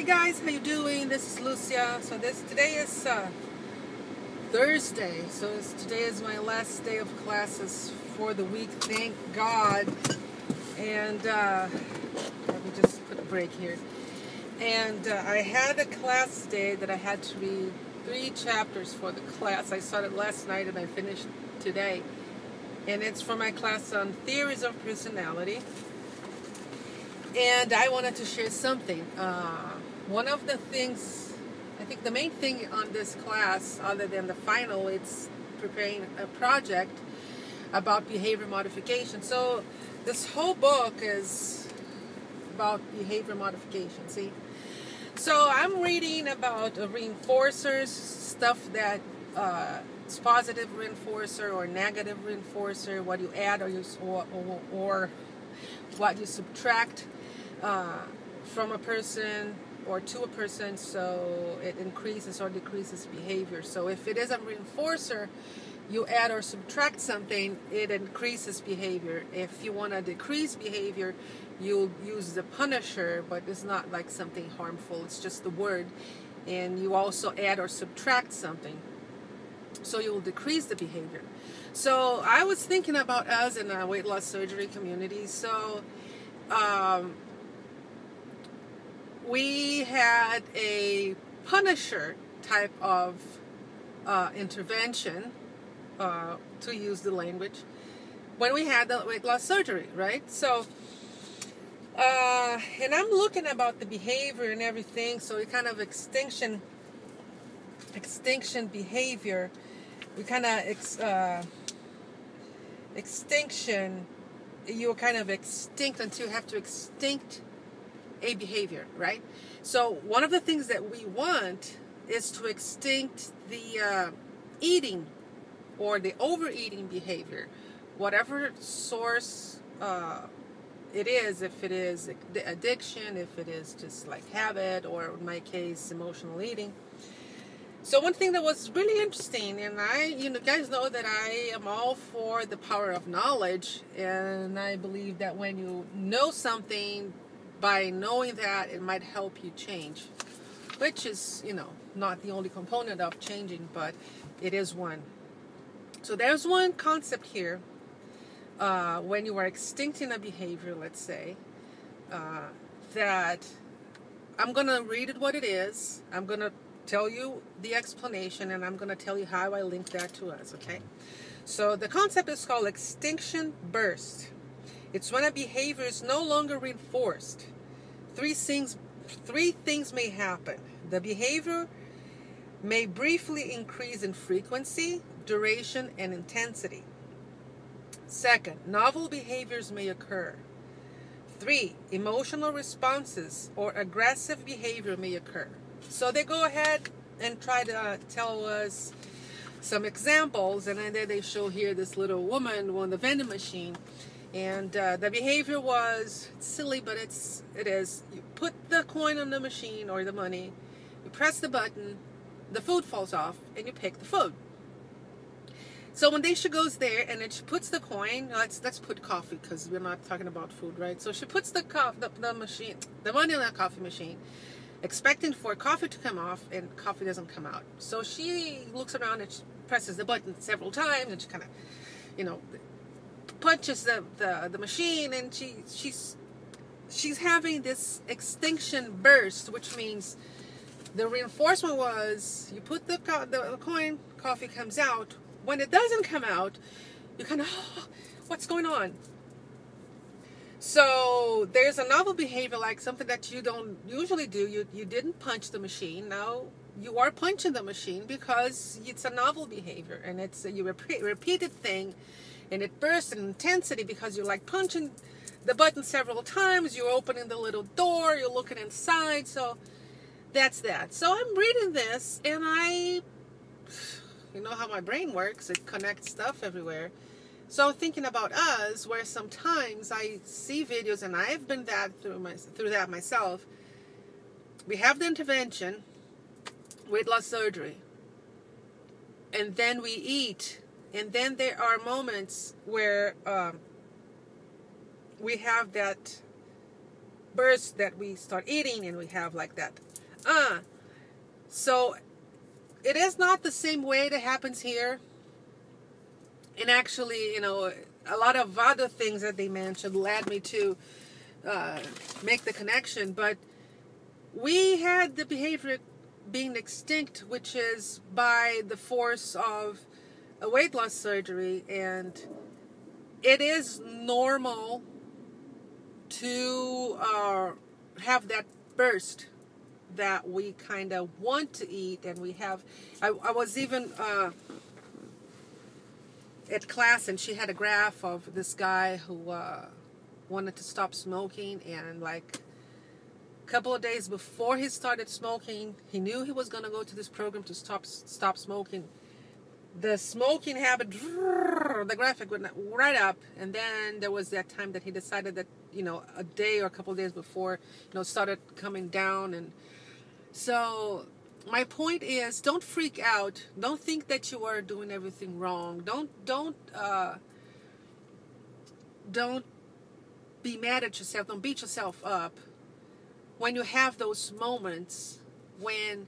Hi guys, how you doing? This is Lucia. So today is Thursday. Today is my last day of classes for the week. Thank God. And let me just put a break here. And I had a class today that I had to read 3 chapters for the class. I started last night and I finished today. And it's for my class on theories of personality. And I wanted to share something. One of the things, I think the main thing on this class, other than the final, it's preparing a project about behavior modification. So this whole book is about behavior modification, see? So I'm reading about reinforcers, stuff that it's positive reinforcer or negative reinforcer, what you add or what you subtract from a person or to a person, so it increases or decreases behavior. So if it is a reinforcer, you add or subtract something, it increases behavior. If you want to decrease behavior, you'll use the punisher, but it's not like something harmful, it's just the word. And you also add or subtract something, so you will decrease the behavior. So I was thinking about us in a weight loss surgery community. So we had a punisher type of intervention, to use the language, when we had the weight loss surgery, right? So, and I'm looking about the behavior and everything, so it kind of extinction behavior, we kind of, extinction, you're kind of extinct until you have to extinct a behavior, right? So one of the things that we want is to extinct the eating or the overeating behavior, whatever source it is, if it is addiction, if it is just like habit, or in my case, emotional eating. So one thing that was really interesting, and you guys know that I am all for the power of knowledge, and I believe that when you know something, by knowing that, it might help you change, which is, not the only component of changing, but it is one. So there's one concept here, when you are extincting a behavior, let's say, that I'm going to read it what it is, I'm going to tell you the explanation, and I'm going to tell you how I link that to us, okay? So the concept is called extinction burst. It's when a behavior is no longer reinforced. Three things may happen. The behavior may briefly increase in frequency, duration, and intensity. Second, novel behaviors may occur. 3, emotional responses or aggressive behavior may occur. So they go ahead and try to tell us some examples, and then they show here this little woman on the vending machine. And the behavior was silly, but it is. You put the coin on the machine or the money, you press the button, the food falls off, and you pick the food. So when she goes there and then she puts the coin, let's put coffee because we're not talking about food, right? So she puts the money in the coffee machine, expecting for coffee to come off, and coffee doesn't come out. So she looks around and she presses the button several times, and she kind of, punches the machine, and she's having this extinction burst, which means the reinforcement was you put the coin, coffee comes out. When it doesn't come out, you kind of, what's going on? So there's a novel behavior, like something that you don't usually do. You didn't punch the machine. Now you are punching the machine because it's a novel behavior, and it's a repeated thing. And it bursts in intensity because you're like punching the button several times, you're opening the little door, you're looking inside. So that's that. So I'm reading this, and you know how my brain works, it connects stuff everywhere. So I'm thinking about us, where sometimes I see videos, and I've been through that myself. We have the intervention, weight loss surgery, and then we eat. And then there are moments where we have that burst that we start eating and we have like that. So it is not the same way that happens here. And actually, a lot of other things that they mentioned led me to make the connection. But we had the behavior being extinct, which is by the force of a weight loss surgery. And it is normal to have that burst that we kind of want to eat. And we have, I was even at class, and she had a graph of this guy who wanted to stop smoking, and like a couple of days before he started smoking, he knew he was going to go to this program to stop smoking. The smoking habit, the graphic went right up, and then there was that time that he decided that, a day or a couple of days before, started coming down. And so my point is, don't freak out. Don't think that you are doing everything wrong. Don't be mad at yourself. Don't beat yourself up when you have those moments when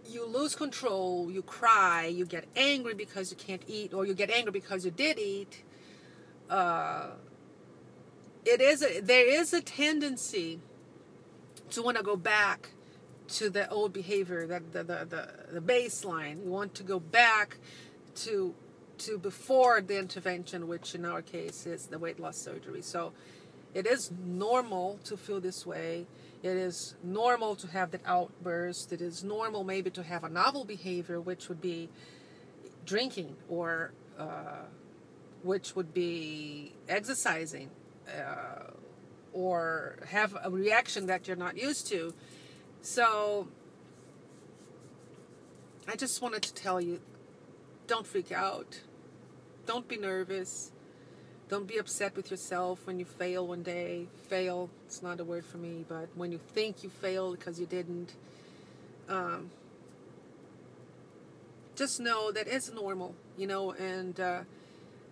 you lose control, you cry, you get angry because you can't eat, or you get angry because you did eat. There is a tendency to want to go back to the old behavior, that the baseline. You want to go back to before the intervention, which in our case is the weight loss surgery. So it is normal to feel this way. It is normal to have that outburst. It is normal maybe to have a novel behavior, which would be drinking, or which would be exercising, or have a reaction that you're not used to. So I just wanted to tell you, don't freak out. Don't be nervous. Don't be upset with yourself when you fail one day. Fail, it's not a word for me, but when you think you failed because you didn't, just know that it's normal, and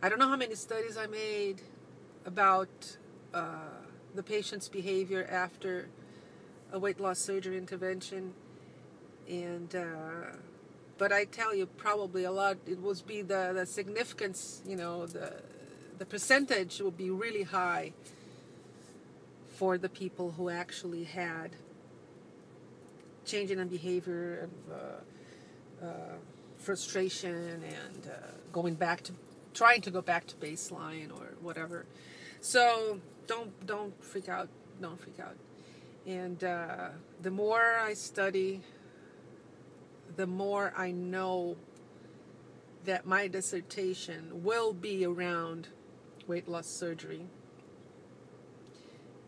I don't know how many studies I made about the patient's behavior after a weight loss surgery intervention, and but I tell you, probably a lot, it would be the significance, the percentage would be really high for the people who actually had changing in behavior, and frustration, and trying to go back to baseline or whatever. So don't freak out. Don't freak out. And the more I study, the more I know that my dissertation will be around weight loss surgery.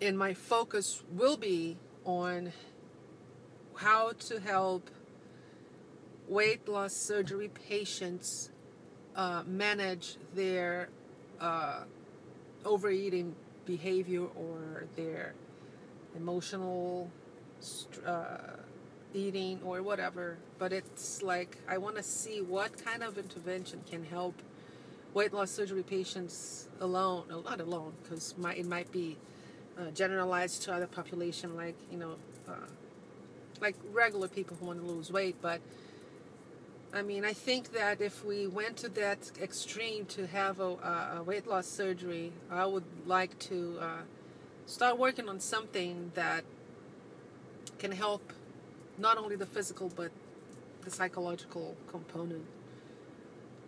And my focus will be on how to help weight loss surgery patients manage their overeating behavior, or their emotional eating, or whatever. But it's like, I want to see what kind of intervention can help weight loss surgery patients alone, no, not alone, because it might be generalized to other population, like like regular people who want to lose weight. But I mean, I think that if we went to that extreme to have a weight loss surgery, I would like to start working on something that can help not only the physical but the psychological component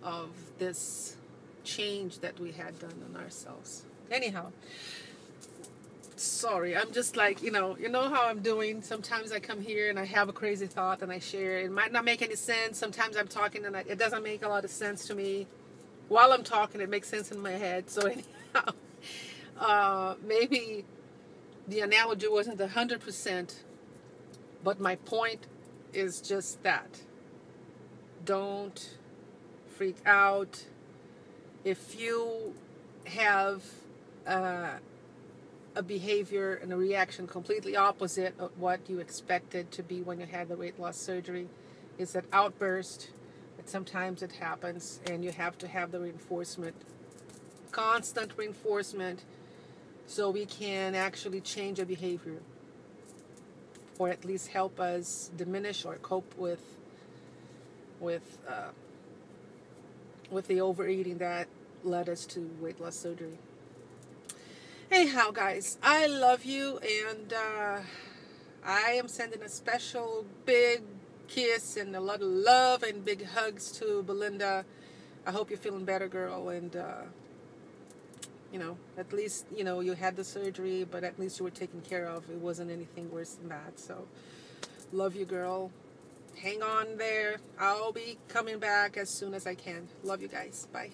of this change that we had done on ourselves. Anyhow, sorry, I'm just like, you know how I'm doing. Sometimes I come here and I have a crazy thought and I share it. It might not make any sense. Sometimes I'm talking and it doesn't make a lot of sense to me. While I'm talking, it makes sense in my head. So anyhow, maybe the analogy wasn't 100%, but my point is just that. Don't freak out. If you have a behavior and a reaction completely opposite of what you expected to be when you had the weight loss surgery, is that outburst, that sometimes it happens, and you have to have the reinforcement, constant reinforcement, so we can actually change our behavior, or at least help us diminish or cope with the overeating that led us to weight loss surgery. Anyhow, guys, I love you, and I am sending a special big kiss and a lot of love and big hugs to Belinda. I hope you're feeling better, girl, and at least you had the surgery, but at least you were taken care of. It wasn't anything worse than that. So, love you, girl. Hang on there. I'll be coming back as soon as I can. Love you guys. Bye.